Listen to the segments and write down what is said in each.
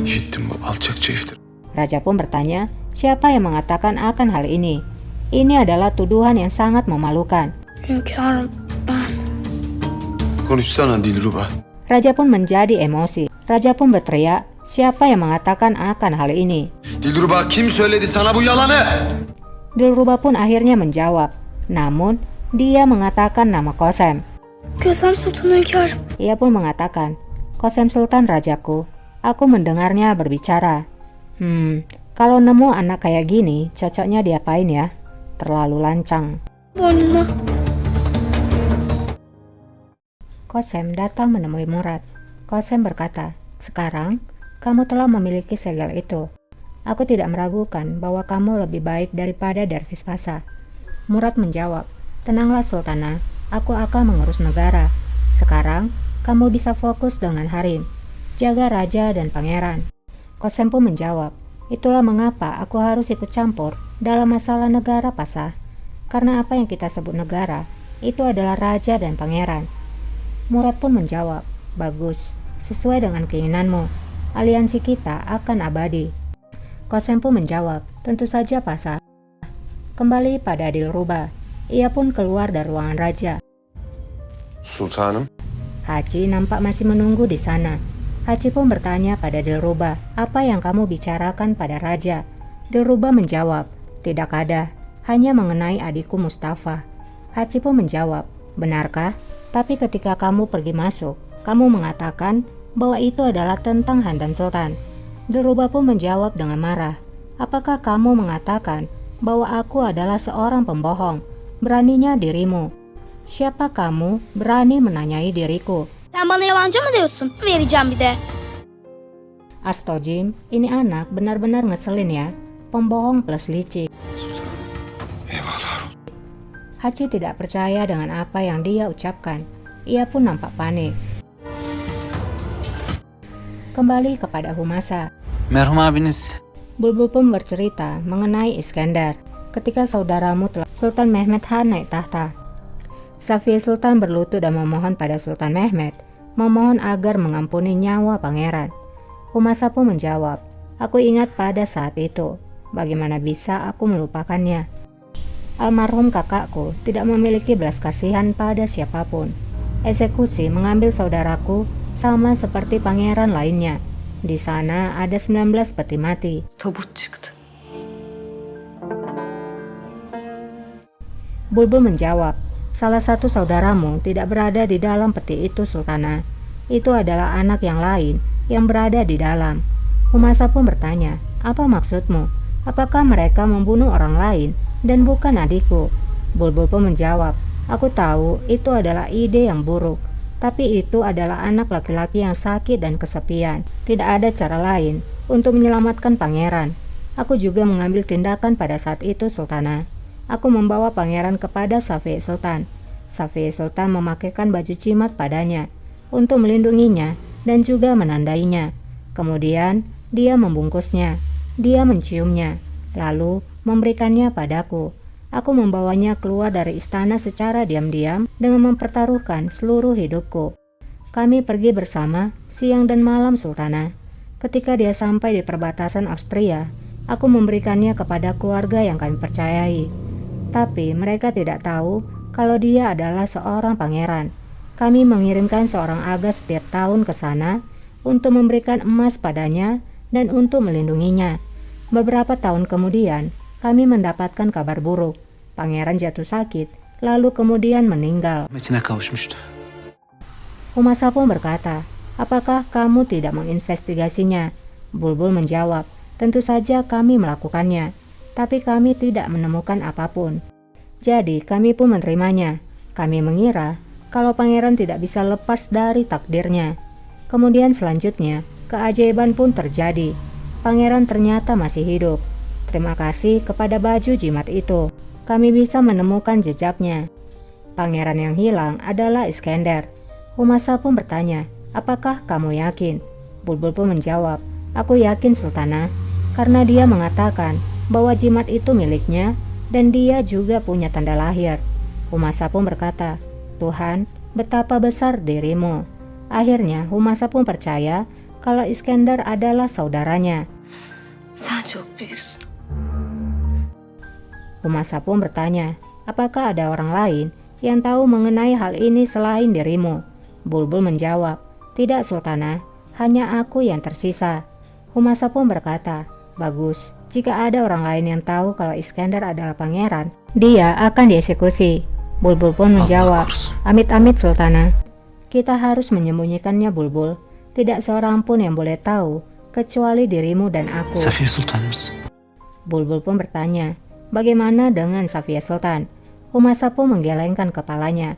İşittim bu alçakça iftira. Raja pun bertanya, siapa yang mengatakan akan hal ini? Ini adalah tuduhan yang sangat memalukan. Hünkârım, ben... Konuşsana Dilruba. Raja pun menjadi emosi. Raja pun berteriak, siapa yang mengatakan akan hal ini? Dilruba, kim söyledi sana bu yalanı? Dilruba pun akhirnya menjawab. Namun, dia mengatakan nama Kosem. Gözlem Sultan hünkârım. Ia pun mengatakan, Kosem Sultan rajaku, aku mendengarnya berbicara. Kalau nemu anak kayak gini, cocoknya diapain ya? Terlalu lancang. Boynuna. Kosem datang menemui Murad. Kosem berkata, sekarang kamu telah memiliki segel itu. Aku tidak meragukan bahwa kamu lebih baik daripada Dervis Pasa. Murad menjawab, tenanglah Sultana, aku akan mengurus negara. Sekarang kamu bisa fokus dengan Harim, jaga raja dan pangeran. Kosem pun menjawab, itulah mengapa aku harus ikut campur dalam masalah negara Pasa. Karena apa yang kita sebut negara, itu adalah raja dan pangeran. Murad pun menjawab, bagus, sesuai dengan keinginanmu, aliansi kita akan abadi. Kosem pun menjawab, tentu saja Pasa. Kembali pada Dilruba, ia pun keluar dari ruangan raja. Sultanım. Haji nampak masih menunggu di sana. Haji pun bertanya pada Dilruba, apa yang kamu bicarakan pada raja? Dilruba menjawab, tidak ada, hanya mengenai adikku Mustafa. Haji pun menjawab, benarkah? Tapi ketika kamu pergi masuk, kamu mengatakan bahwa itu adalah tentang Handan Sultan. Dilruba pun menjawab dengan marah, apakah kamu mengatakan bahwa aku adalah seorang pembohong? Beraninya dirimu. Siapa kamu berani menanyai diriku? Sen bana yalancı mı diyorsun? Vereceğim bir de. Astagfirullah, ini anak benar-benar ngeselin ya. Pembohong plus licik. Eyvallah. Haji tidak percaya dengan apa yang dia ucapkan. Ia pun nampak panik. Kembali kepada Humasa. Merhum abiniz. Bulbul pun bercerita mengenai Iskandar. Ketika saudaramu Sultan Mehmed Han naik tahta, Safiye Sultan berlutut dan memohon pada Sultan Mehmed, memohon agar mengampuni nyawa pangeran. Humasa pun menjawab, aku ingat pada saat itu, bagaimana bisa aku melupakannya? Almarhum kakakku tidak memiliki belas kasihan pada siapapun. Eksekusi mengambil saudaraku sama seperti pangeran lainnya. Di sana ada 19 peti mati. Tabut çıktı. Bulbul menjawab, salah satu saudaramu tidak berada di dalam peti itu Sultana. Itu adalah anak yang lain yang berada di dalam. Humasa pun bertanya, apa maksudmu? Apakah mereka membunuh orang lain dan bukan adikku? Bulbul pun menjawab, aku tahu itu adalah ide yang buruk. Tapi itu adalah anak laki-laki yang sakit dan kesepian. Tidak ada cara lain untuk menyelamatkan pangeran. Aku juga mengambil tindakan pada saat itu Sultana. Aku membawa pangeran kepada Safiye Sultan. Safiye Sultan memakaikan baju cimat padanya untuk melindunginya dan juga menandainya. Kemudian dia membungkusnya. Dia menciumnya, lalu memberikannya padaku. Aku membawanya keluar dari istana secara diam-diam dengan mempertaruhkan seluruh hidupku. Kami pergi bersama siang dan malam Sultana. Ketika dia sampai di perbatasan Austria, aku memberikannya kepada keluarga yang kami percayai. Tapi mereka tidak tahu kalau dia adalah seorang pangeran. Kami mengirimkan seorang aga setiap tahun ke sana untuk memberikan emas padanya dan untuk melindunginya. Beberapa tahun kemudian, kami mendapatkan kabar buruk. Pangeran jatuh sakit, lalu kemudian meninggal. Metine kavuşmuştu. Humasa pun berkata, apakah kamu tidak menginvestigasinya? Bulbul menjawab, tentu saja kami melakukannya, tapi kami tidak menemukan apapun. Jadi kami pun menerimanya. Kami mengira kalau pangeran tidak bisa lepas dari takdirnya. Kemudian selanjutnya, keajaiban pun terjadi. Pangeran ternyata masih hidup. Terima kasih kepada baju jimat itu. Kami bisa menemukan jejaknya. Pangeran yang hilang adalah Iskandar. Humasa pun bertanya, apakah kamu yakin? Bulbul pun menjawab, aku yakin Sultana, karena dia mengatakan bahwa jimat itu miliknya dan dia juga punya tanda lahir. Humasa pun berkata, Tuhan, betapa besar dirimu. Akhirnya Humasa pun percaya kalau Iskender adalah saudaranya. Sen çok büyüksün. Humasa pun bertanya, apakah ada orang lain yang tahu mengenai hal ini selain dirimu? Bulbul menjawab, tidak Sultana, hanya aku yang tersisa. Humasa pun berkata, bagus, jika ada orang lain yang tahu kalau Iskender adalah pangeran, dia akan dieksekusi. Bulbul pun menjawab, amit-amit Sultana. Kita harus menyembunyikannya Bulbul. Tidak seorang pun yang boleh tahu, kecuali dirimu dan aku. Safiye Sultanımız. Bulbul pun bertanya, bagaimana dengan Safiye Sultan? Humasa pun menggelengkan kepalanya.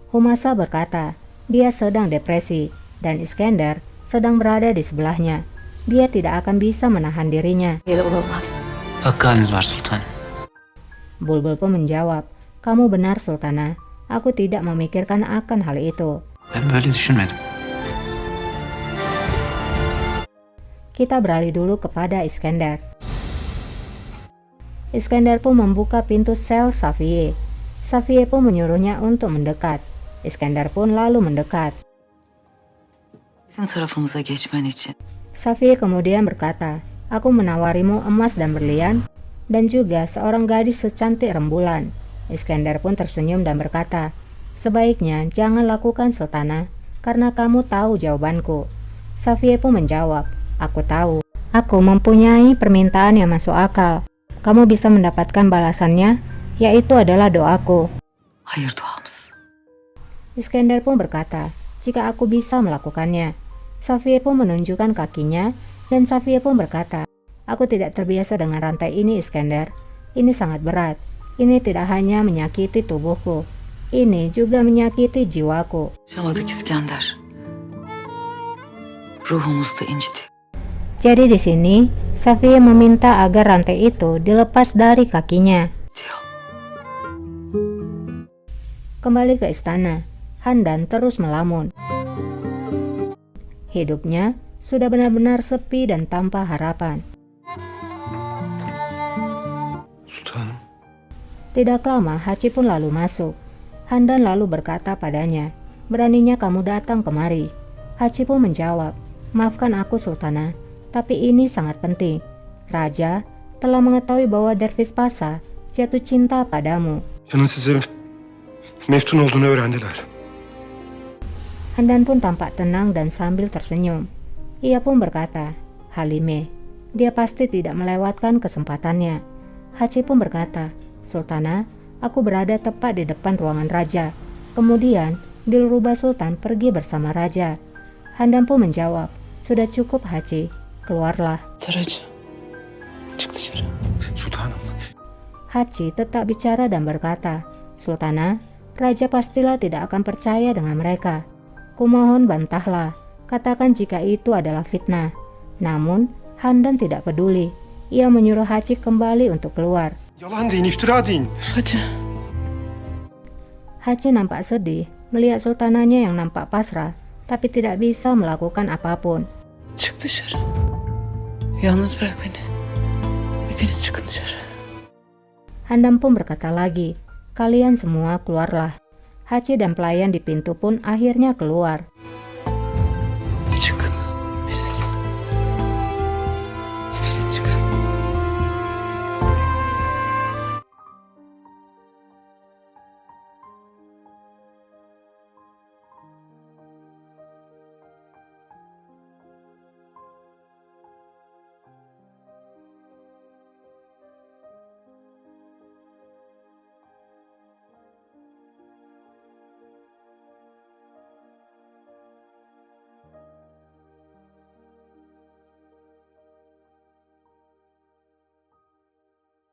Humasa berkata, dia sedang depresi dan Iskender sedang berada di sebelahnya. Dia tidak akan bisa menahan dirinya. Yeri olamaz. Hakkı haliniz var sultanım. Bulbul pun menjawab, kamu benar Sultana. Aku tidak memikirkan akan hal itu. Ben böyle düşünmedim. Kita beralih dulu kepada Iskender. Iskender pun membuka pintu sel Safiye. Safiye pun menyuruhnya untuk mendekat. Iskender pun lalu mendekat. Bizim tarafımıza geçmen için Safiye kemudian berkata, aku menawarimu emas dan berlian, dan juga seorang gadis secantik rembulan. Iskender pun tersenyum dan berkata, sebaiknya jangan lakukan Sultana, karena kamu tahu jawabanku. Safiye pun menjawab, aku tahu. Aku mempunyai permintaan yang masuk akal. Kamu bisa mendapatkan balasannya, yaitu adalah doaku. hayır duamız. Iskender pun berkata, jika aku bisa melakukannya. Safiye pun menunjukkan kakinya, dan Safiye pun berkata, aku tidak terbiasa dengan rantai ini Iskender. Ini sangat berat. Ini tidak hanya menyakiti tubuhku, ini juga menyakiti jiwaku. Yaşamadık İskender. Ruhumuzu da inciti. Jadi di sini, Safiye meminta agar rantai itu dilepas dari kakinya. Diyor. Kembali ke istana, Handan terus melamun. Hidupnya sudah benar-benar sepi dan tanpa harapan. Sultanım. Tidak lama, Haci pun lalu masuk. Handan lalu berkata padanya, beraninya kamu datang kemari. Haci pun menjawab, maafkan aku Sultana, tapi ini sangat penting. Raja telah mengetahui bahwa Derviş Pasa jatuh cinta padamu. Canın size meftun olduğunu öğrendiler. Handan pun tampak tenang dan sambil tersenyum. Ia pun berkata, Halime, dia pasti tidak melewatkan kesempatannya. Haci pun berkata, Sultana, aku berada tepat di depan ruangan raja. Kemudian, Dilruba Sultan pergi bersama raja. Handan pun menjawab, sudah cukup Haci, keluarlah. Taracı. Çık dışarı. Sultanım. Haci tetap bicara dan berkata, Sultana, raja pastilah tidak akan percaya dengan mereka. Kumohon bantahlah, katakan jika itu adalah fitnah. Namun, Handan tidak peduli. Ia menyuruh Haci kembali untuk keluar. Yalan deyin, iftira deyin. Hacı. Haci nampak sedih melihat sultananya yang nampak pasrah, tapi tidak bisa melakukan apapun. Çık dışarı. Yalnız bırak beni. Hepiniz çıkın dışarı. Handan pun berkata lagi, kalian semua keluarlah. Haci dan pelayan di pintu pun akhirnya keluar.